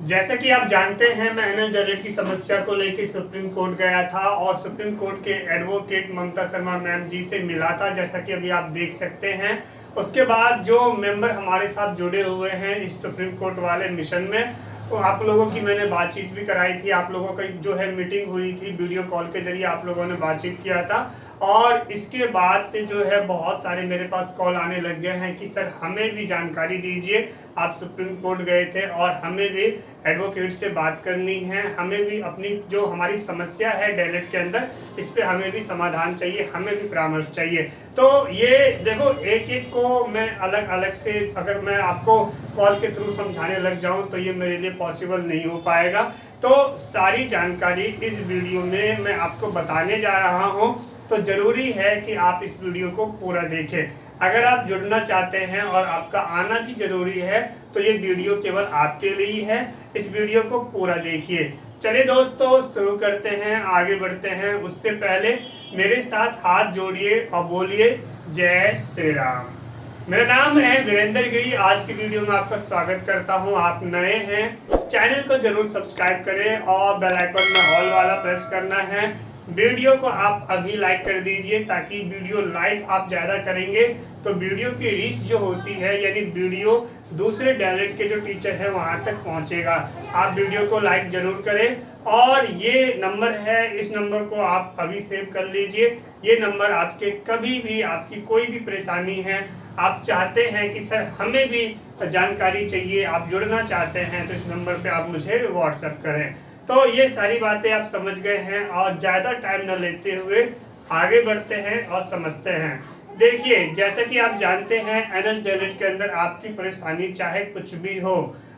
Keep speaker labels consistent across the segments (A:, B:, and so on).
A: जैसा कि आप जानते हैं, मैं एनएस की समस्या को लेकर सुप्रीम कोर्ट गया था और सुप्रीम कोर्ट के एडवोकेट ममता शर्मा मैम जी से मिला था, जैसा कि अभी आप देख सकते हैं। उसके बाद जो मेंबर हमारे साथ जुड़े हुए हैं इस सुप्रीम कोर्ट वाले मिशन में, तो आप लोगों की मैंने बातचीत भी कराई थी। आप लोगों की जो है मीटिंग हुई थी, वीडियो कॉल के जरिए आप लोगों ने बातचीत किया था। और इसके बाद से जो है बहुत सारे मेरे पास कॉल आने लग गए हैं कि सर हमें भी जानकारी दीजिए, आप सुप्रीम कोर्ट गए थे और हमें भी एडवोकेट से बात करनी है, हमें भी अपनी जो हमारी समस्या है डीएलएड के अंदर, इस पे हमें भी समाधान चाहिए, हमें भी परामर्श चाहिए। तो ये देखो, एक एक को मैं अलग अलग से अगर मैं आपको कॉल के थ्रू समझाने लग जाऊं तो ये मेरे लिए पॉसिबल नहीं हो पाएगा। तो सारी जानकारी इस वीडियो में मैं आपको बताने जा रहा हूं, तो जरूरी है कि आप इस वीडियो को पूरा देखें। अगर आप जुड़ना चाहते हैं और आपका आना भी जरूरी है तो ये वीडियो केवल आपके लिए है, इस वीडियो को पूरा देखिए। चलिए दोस्तों, शुरू करते हैं, आगे बढ़ते हैं। उससे पहले मेरे साथ हाथ जोड़िए और बोलिए जय श्री राम। मेरा नाम है वीरेंद्र गिरी। आज की वीडियो में आपका स्वागत करता हूं। आप नए हैं, चैनल को जरूर सब्सक्राइब करें और बेल आइकन में ऑल वाला प्रेस करना है। वीडियो को आप अभी लाइक कर दीजिए, ताकि वीडियो लाइक आप ज़्यादा करेंगे तो वीडियो की रीच जो होती है, यानी वीडियो दूसरे डीएलएड के जो टीचर हैं वहाँ तक पहुँचेगा। आप वीडियो को लाइक जरूर करें। और ये नंबर है, इस नंबर को आप अभी सेव कर लीजिए। ये नंबर आपके कभी भी आपकी कोई भी परेशानी है, आप चाहते हैं कि सर हमें भी जानकारी चाहिए, आप जुड़ना चाहते हैं, तो इस नंबर पे आप मुझे व्हाट्सएप करें। तो ये सारी बातें आप समझ गए हैं और ज़्यादा टाइम न लेते हुए आगे बढ़ते हैं और समझते हैं। देखिए, जैसा कि आप जानते हैं, एनएस डीएलएड के अंदर आपकी परेशानी चाहे कुछ भी हो,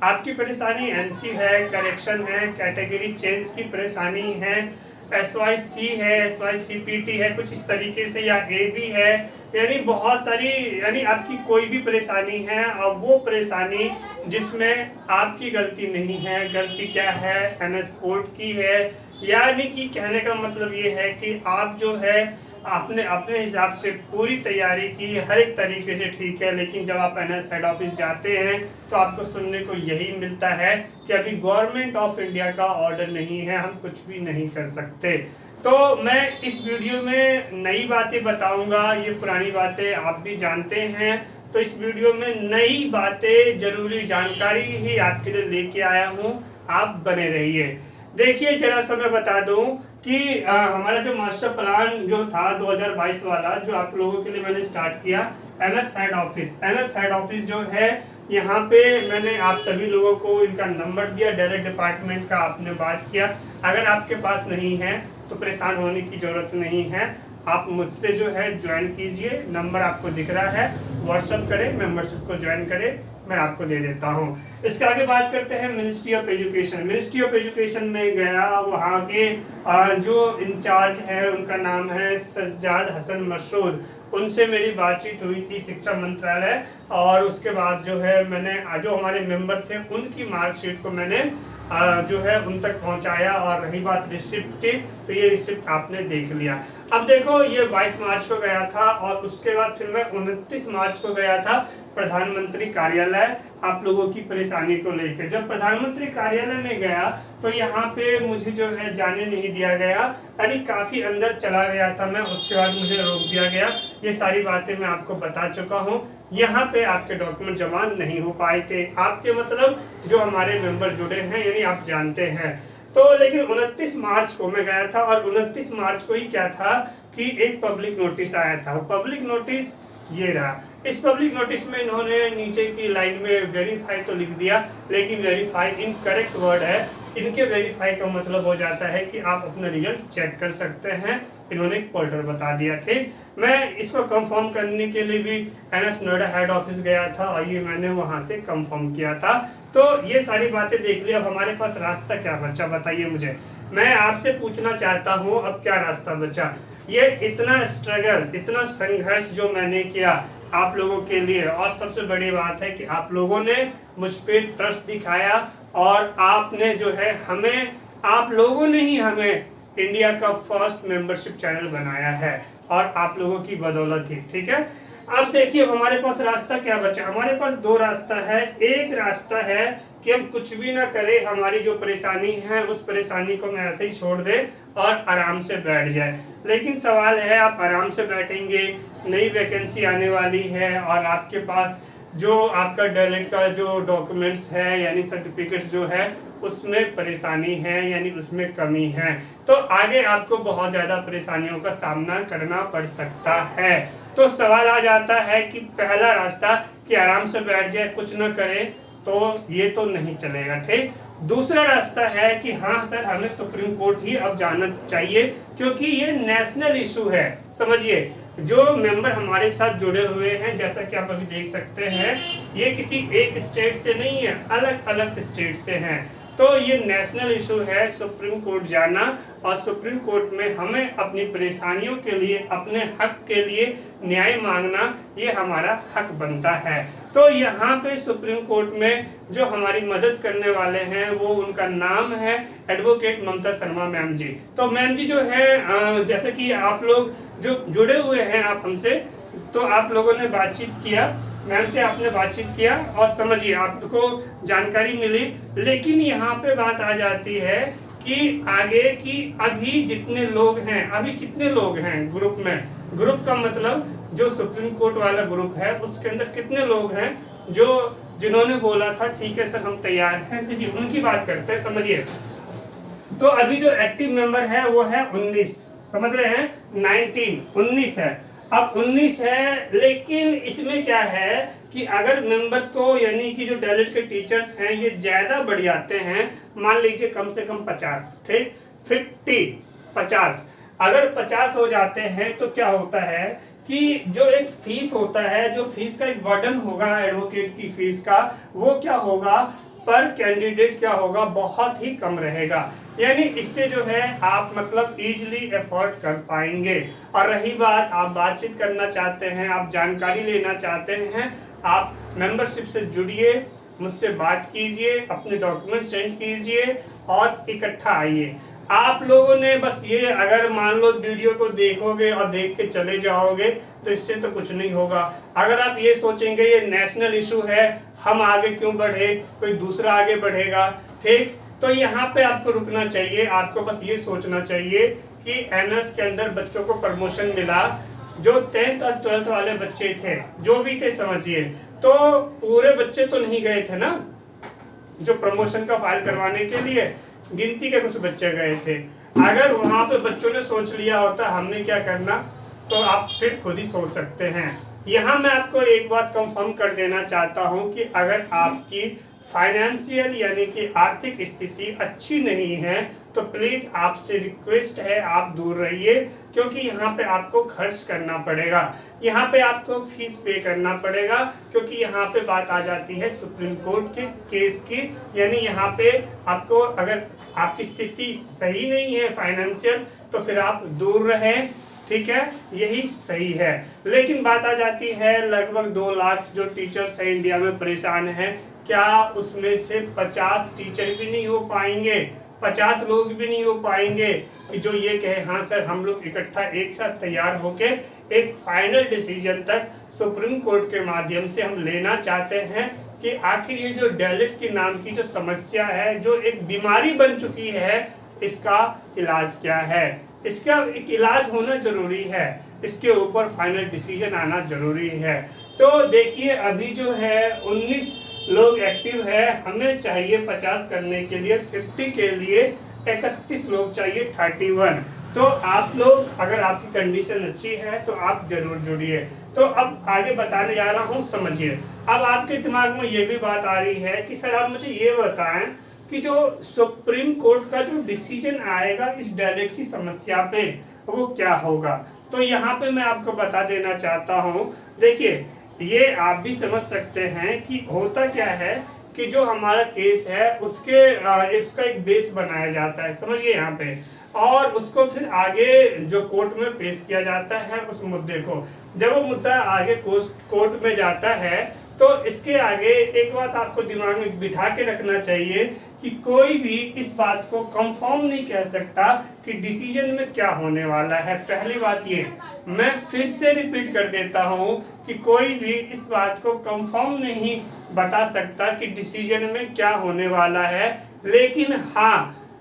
A: आपकी परेशानी एनसी है, करेक्शन है, कैटेगरी चेंज की परेशानी है, एसवाईसी है, एसवाईसीपीटी है कुछ इस तरीके से, या एबी है, यानी बहुत सारी, यानी आपकी कोई भी परेशानी है और वो परेशानी जिसमें आपकी गलती नहीं है, गलती क्या है, एनएस कोर्ट की है। यानी कि कहने का मतलब ये है कि आप जो है आपने अपने हिसाब से पूरी तैयारी की, हर एक तरीके से ठीक है, लेकिन जब आप एनएस हेड ऑफिस जाते हैं तो आपको सुनने को यही मिलता है कि अभी गवर्नमेंट ऑफ इंडिया का ऑर्डर नहीं है, हम कुछ भी नहीं कर सकते। तो मैं इस वीडियो में नई बातें बताऊंगा, ये पुरानी बातें आप भी जानते हैं। तो इस वीडियो में नई बातें, जरूरी जानकारी ही आपके लिए लेके आया हूँ, आप बने रहिए। देखिए, जरा सा मैं बता दूं कि हमारा जो मास्टर प्लान जो था 2022 वाला, जो आप लोगों के लिए मैंने स्टार्ट किया, एनएस हेड ऑफिस जो है, यहाँ पे मैंने आप सभी लोगों को इनका नंबर दिया, डीएलएड डिपार्टमेंट का आपने बात किया। अगर आपके पास नहीं है तो परेशान होने की जरूरत नहीं है, आप मुझसे जो है ज्वाइन कीजिए। नंबर आपको दिख रहा है, व्हाट्सएप करें, मेंबरशिप को ज्वाइन करें, मैं आपको दे देता हूँ। इसके आगे बात करते हैं मिनिस्ट्री ऑफ एजुकेशन में गया, वहाँ के जो इंचार्ज है उनका नाम है सज्जाद हसन मसूद। उनसे मेरी बातचीत हुई थी शिक्षा मंत्रालय, और उसके बाद जो है मैंने जो हमारे मेंबर थे उनकी मार्कशीट को मैंने जो है उन तक पहुंचाया। और रही बात रिसिप्ट की, तो ये रिसिप्ट आपने देख लिया। अब देखो, ये 22 मार्च को गया था और उसके बाद फिर मैं 29 मार्च को गया था प्रधानमंत्री कार्यालय, आप लोगों की परेशानी को लेकर। जब प्रधानमंत्री कार्यालय में गया तो यहाँ पे मुझे जो है जाने नहीं दिया गया, यानी काफी अंदर चला गया था मैं, उसके बाद मुझे रोक दिया गया। ये सारी बातें मैं आपको बता चुका हूँ। यहाँ पे आपके डॉक्यूमेंट जमा नहीं हो पाए थे, आपके मतलब जो हमारे मेंबर जुड़े हैं, यानी आप जानते हैं। तो लेकिन 29 मार्च को मैं गया था और 29 मार्च को ही क्या था कि एक पब्लिक नोटिस आया था। वो पब्लिक नोटिस ये रहा। इस पब्लिक नोटिस में इन्होंने नीचे की लाइन में वेरीफाई तो लिख दिया, लेकिन वेरीफाई इनकरेक्ट वर्ड है। इनके वेरीफाई का मतलब हो जाता है कि आप अपना रिजल्ट चेक कर सकते हैं, इन्होंने एक पोर्टल बता दिया। ठीक, मैं इसको कंफर्म करने के लिए भी एनएस नोएडा हेड ऑफिस गया था और ये मैंने वहां से कंफर्म किया था। तो ये सारी बातें देख ली। अब हमारे पास रास्ता क्या बचा, बताइए मुझे। मैं आपसे पूछना चाहता हूँ, अब क्या रास्ता बचा? ये इतना स्ट्रगल, इतना संघर्ष जो मैंने किया आप लोगों के लिए, और सबसे बड़ी बात है कि आप लोगों ने मुझ पे ट्रस्ट दिखाया और आपने जो है हमें, आप लोगों ने ही हमें इंडिया का फर्स्ट मेंबरशिप चैनल बनाया है, और आप लोगों की बदौलत ही। ठीक है, अब देखिए हमारे पास रास्ता क्या बचा। हमारे पास दो रास्ता है। एक रास्ता है कि हम कुछ भी ना करें, हमारी जो परेशानी है उस परेशानी को हम ऐसे ही छोड़ दें और आराम से बैठ जाए। लेकिन सवाल है, आप आराम से बैठेंगे, नई वैकेंसी आने वाली है और आपके पास जो आपका डीएलएड का जो डॉक्यूमेंट्स है यानी सर्टिफिकेट्स जो है उसमें परेशानी है यानी उसमें कमी है, तो आगे आपको बहुत ज़्यादा परेशानियों का सामना करना पड़ सकता है। तो सवाल आ जाता है कि पहला रास्ता कि आराम से बैठ जाए, कुछ न करे, तो ये तो नहीं चलेगा। ठीक, दूसरा रास्ता है कि हाँ सर हमें सुप्रीम कोर्ट ही अब जाना चाहिए क्योंकि ये नेशनल इशू है। समझिए, जो मेंबर हमारे साथ जुड़े हुए हैं, जैसा कि आप अभी देख सकते हैं, ये किसी एक स्टेट से नहीं है, अलग अलग स्टेट से हैं। तो ये नेशनल इशू है सुप्रीम कोर्ट जाना, और सुप्रीम कोर्ट में हमें अपनी परेशानियों के लिए, अपने हक के लिए न्याय मांगना, ये हमारा हक बनता है। तो यहाँ पे सुप्रीम कोर्ट में जो हमारी मदद करने वाले हैं वो उनका नाम है एडवोकेट ममता शर्मा मैम जी। तो मैम जी जो है, जैसे कि आप लोग जो जुड़े हुए हैं आप हमसे, तो आप लोगों ने बातचीत किया, मैम से आपने बातचीत किया और समझिए आपको जानकारी मिली। लेकिन यहाँ पे बात आ जाती है कि आगे की अभी जितने लोग हैं, अभी कितने लोग हैं ग्रुप में, ग्रुप का मतलब जो सुप्रीम कोर्ट वाला ग्रुप है उसके अंदर कितने लोग हैं जो जिन्होंने बोला था ठीक है सर हम तैयार हैं। देखिए उनकी बात करते हैं, समझिए। तो अभी जो एक्टिव मेंबर है वो है 19, समझ रहे हैं, 19 है, अब 19 है। लेकिन इसमें क्या है कि अगर मेंबर्स को यानी कि जो डीएलएड के टीचर्स हैं ये ज्यादा बढ़ जाते हैं, मान लीजिए कम से कम 50, ठीक, 50, अगर 50 हो जाते हैं तो क्या होता है कि जो एक फीस होता है, जो फीस का एक बर्डन होगा एडवोकेट की फीस का, वो क्या होगा पर कैंडिडेट क्या होगा, बहुत ही कम रहेगा। यानी इससे जो है आप मतलब इजीली अफोर्ड कर पाएंगे। और रही बात, आप बातचीत करना चाहते हैं, आप जानकारी लेना चाहते हैं, आप मेंबरशिप से जुड़िए, मुझसे बात कीजिए, अपने डॉक्यूमेंट सेंड कीजिए और इकट्ठा आइए। आप लोगों ने बस ये अगर मान लो वीडियो को देखोगे और देख के चले जाओगे तो इससे तो कुछ नहीं होगा। अगर आप ये सोचेंगे ये नेशनल इशू है, हम आगे क्यों बढ़े, कोई दूसरा आगे बढ़ेगा, ठीक, तो यहाँ पे आपको रुकना चाहिए। आपको बस ये सोचना चाहिए कि एनएस के अंदर बच्चों को प्रमोशन मिला, जो 10th और 12th वाले बच्चे थे, जो भी थे समझिए, तो पूरे बच्चे तो नहीं गए थे ना जो प्रमोशन का फाइल करवाने के लिए, गिनती के कुछ बच्चे गए थे। अगर वहां पे बच्चों ने सोच लिया होता हमने क्या करना, तो आप फिर खुद ही सोच सकते हैं। यहाँ मैं आपको एक बात कंफर्म कर देना चाहता हूँ कि अगर आपकी फाइनेंशियल यानी कि आर्थिक स्थिति अच्छी नहीं है तो प्लीज आपसे रिक्वेस्ट है आप दूर रहिए, क्योंकि यहाँ पे आपको खर्च करना पड़ेगा, यहाँ पे आपको फीस पे करना पड़ेगा, क्योंकि यहाँ पे बात आ जाती है सुप्रीम कोर्ट के केस की। यानी यहाँ पे आपको अगर आपकी स्थिति सही नहीं है फाइनेंशियल तो फिर आप दूर रहें, ठीक है, यही सही है। लेकिन बात आ जाती है लगभग 2 लाख जो टीचर्स हैं इंडिया में परेशान हैं, क्या उसमें से 50 टीचर भी नहीं हो पाएंगे, 50 लोग भी नहीं हो पाएंगे कि जो ये कहे हाँ सर हम लोग इकट्ठा एक साथ तैयार होके एक फाइनल डिसीजन तक सुप्रीम कोर्ट के माध्यम से हम लेना चाहते हैं कि आखिर ये जो डीएलएड के नाम की जो समस्या है, जो एक बीमारी बन चुकी है, इसका इलाज क्या है। इसका एक इलाज होना जरूरी है, इसके ऊपर फाइनल डिसीजन आना जरूरी है। तो देखिए अभी जो है 19 लोग एक्टिव है, हमें चाहिए 50 करने के लिए, 50 के लिए 31 लोग चाहिए, 31। तो आप लोग अगर आपकी कंडीशन अच्छी है तो आप जरूर जुड़िए। तो अब आगे बताने जा रहा हूँ, समझिए। अब आपके दिमाग में ये भी बात आ रही है कि सर आप मुझे ये बताएं कि जो सुप्रीम कोर्ट का जो डिसीजन आएगा इस डीएलएड की समस्या पे वो क्या होगा। तो यहाँ पे मैं आपको बता देना चाहता हूँ, देखिए ये आप भी समझ सकते हैं कि होता क्या है कि जो हमारा केस है उसके उसका एक बेस बनाया जाता है, समझिए यहाँ पे, और उसको फिर आगे जो कोर्ट में पेश किया जाता है उस मुद्दे को। जब वो मुद्दा आगे कोर्ट में जाता है तो इसके आगे एक बात आपको दिमाग में बिठा के रखना चाहिए कि कोई भी इस बात को कंफर्म नहीं कह सकता कि डिसीजन में क्या होने वाला है। पहली बात ये, मैं फिर से रिपीट कर देता हूं कि कोई भी इस बात को कंफर्म नहीं बता सकता कि डिसीजन में क्या होने वाला है।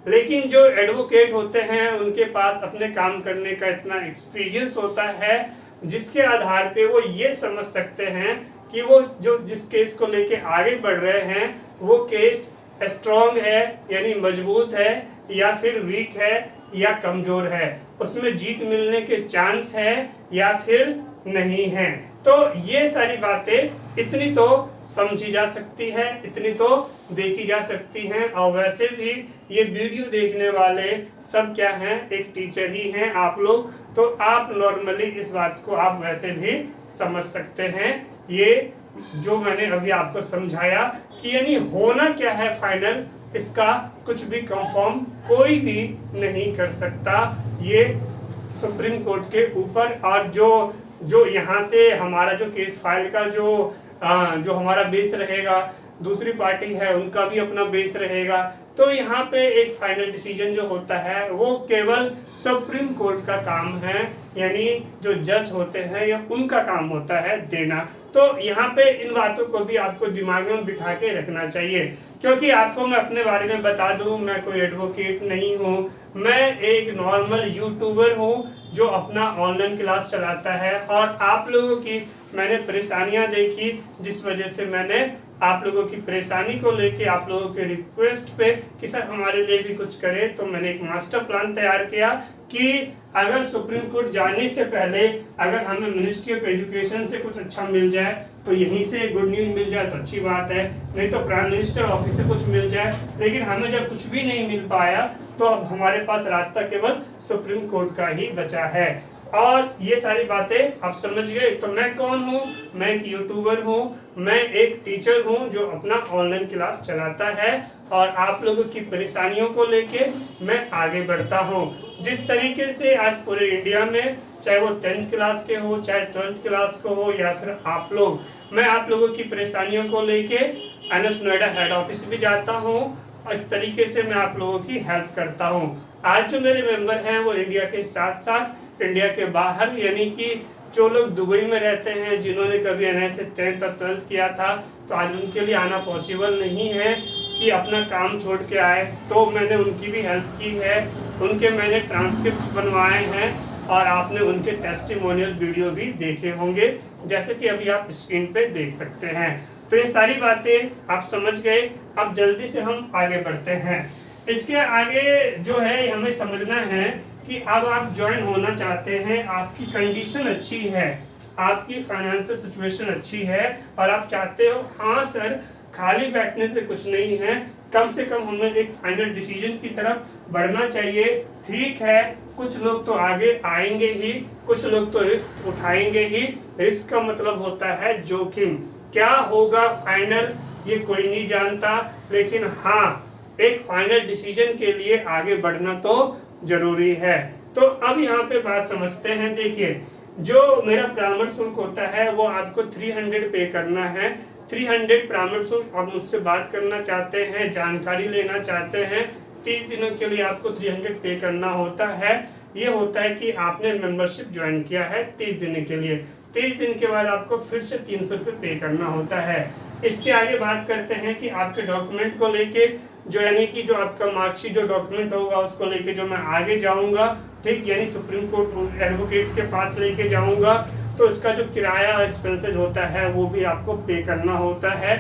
A: लेकिन जो एडवोकेट होते हैं उनके पास अपने काम करने का इतना एक्सपीरियंस होता है जिसके आधार पे वो ये समझ सकते हैं कि वो जो जिस केस को लेके आगे बढ़ रहे हैं वो केस स्ट्रॉन्ग है यानी मजबूत है या फिर वीक है या कमजोर है, उसमें जीत मिलने के चांस है या फिर नहीं है। तो ये सारी बातें इतनी तो समझी जा सकती है, इतनी तो देखी जा सकती हैं। और वैसे भी ये वीडियो देखने वाले सब क्या हैं, एक टीचर ही हैं आप लोग, तो आप नॉर्मली इस बात को आप वैसे भी समझ सकते हैं। ये जो मैंने अभी आपको समझाया कि यानी होना क्या है फाइनल, इसका कुछ भी कंफर्म कोई भी नहीं कर सकता, ये सुप्रीम कोर्ट के ऊपर। और जो यहाँ से हमारा जो केस फाइल का जो हमारा बेस रहेगा, दूसरी पार्टी है उनका भी अपना बेस रहेगा। तो यहाँ पे एक फाइनल डिसीजन जो होता है वो केवल सुप्रीम कोर्ट का काम है, यानी जो जज होते हैं या उनका काम होता है देना। तो यहाँ पे इन बातों को भी आपको दिमाग में बिठा के रखना चाहिए, क्योंकि आपको मैं अपने बारे में बता दूं, मैं कोई एडवोकेट नहीं हूँ, मैं एक नॉर्मल यूट्यूबर हूँ जो अपना ऑनलाइन क्लास चलाता है। और आप लोगों की मैंने परेशानियां देखी, जिस वजह से मैंने आप लोगों की परेशानी को लेके आप लोगों के रिक्वेस्ट पे कि सर हमारे लिए भी कुछ करें, तो मैंने एक मास्टर प्लान तैयार किया कि अगर सुप्रीम कोर्ट जाने से पहले अगर हमें मिनिस्ट्री ऑफ एजुकेशन से कुछ अच्छा मिल जाए तो यहीं से गुड न्यूज मिल जाए तो अच्छी बात है, नहीं तो प्राइम मिनिस्टर ऑफिस से कुछ मिल जाए। लेकिन हमें जब कुछ भी नहीं मिल पाया तो अब हमारे पास रास्ता केवल सुप्रीम कोर्ट का ही बचा है। और ये सारी बातें आप समझ गए। तो मैं कौन हूँ, मैं एक यूट्यूबर हूँ, मैं एक टीचर हूँ जो अपना ऑनलाइन क्लास चलाता है और आप लोगों की परेशानियों को लेके मैं आगे बढ़ता हूँ। जिस तरीके से आज पूरे इंडिया में चाहे वो 10th क्लास के हो, चाहे 12th क्लास को हो या फिर आप लोग, मैं आप लोगों की परेशानियों को लेके NS नोएडा हेड ऑफिस भी जाता हूँ और इस तरीके से मैं आप लोगों की हेल्प करता हूँ। आज जो मेरे मेंबर हैं वो इंडिया के साथ साथ इंडिया के बाहर, यानी कि जो लोग दुबई में रहते हैं, जिन्होंने कभी NS से 10th और 12th किया था, तो आज उनके लिए आना पॉसिबल नहीं है कि अपना काम छोड़ के आए, तो मैंने उनकी भी हेल्प की है, उनके मैंने ट्रांसक्रिप्ट बनवाए हैं और आपने उनके टेस्टिमोनियल वीडियो भी देखे होंगे, जैसे कि अभी आप स्क्रीन पे देख सकते हैं। तो ये सारी बातें आप समझ गए। अब जल्दी से हम आगे बढ़ते हैं। इसके आगे जो है हमें समझना है कि अब आप ज्वाइन होना चाहते हैं, आपकी कंडीशन अच्छी है, आपकी फाइनेंशियल सिचुएशन अच्छी है और आप चाहते हो हाँ सर खाली बैठने से कुछ नहीं है, कम से कम हमें एक फाइनल डिसीजन की तरफ बढ़ना चाहिए। ठीक है, कुछ लोग तो आगे आएंगे ही, कुछ लोग तो रिस्क उठाएंगे ही। रिस्क का मतलब होता है जोखिम। क्या होगा फाइनल ये कोई नहीं जानता, लेकिन हाँ एक फाइनल डिसीजन के लिए आगे बढ़ना तो जरूरी है। तो अब यहाँ पे बात समझते हैं। देखिए, जो मेरा परामर्श शुल्क होता है वो आपको 300 पे करना है। 300 परामर्श शुल्क। आप मुझसे बात करना चाहते हैं, जानकारी लेना चाहते हैं, 30 दिनों के लिए आपको 300 पे करना होता है। ये होता है कि आपने मेंबरशिप ज्वाइन किया है 30 दिन के लिए, 30 दिन के बाद आपको फिर से 300 रुपये पे करना होता है। इसके आगे बात करते हैं कि आपके डॉक्यूमेंट को लेके, जो यानी कि जो आपका मार्कशीट जो डॉक्यूमेंट होगा उसको लेके जो मैं आगे जाऊंगा, ठीक, यानी सुप्रीम कोर्ट एडवोकेट के पास लेके जाऊंगा, तो इसका जो किराया एक्सपेंसेस होता है वो भी आपको पे करना होता है।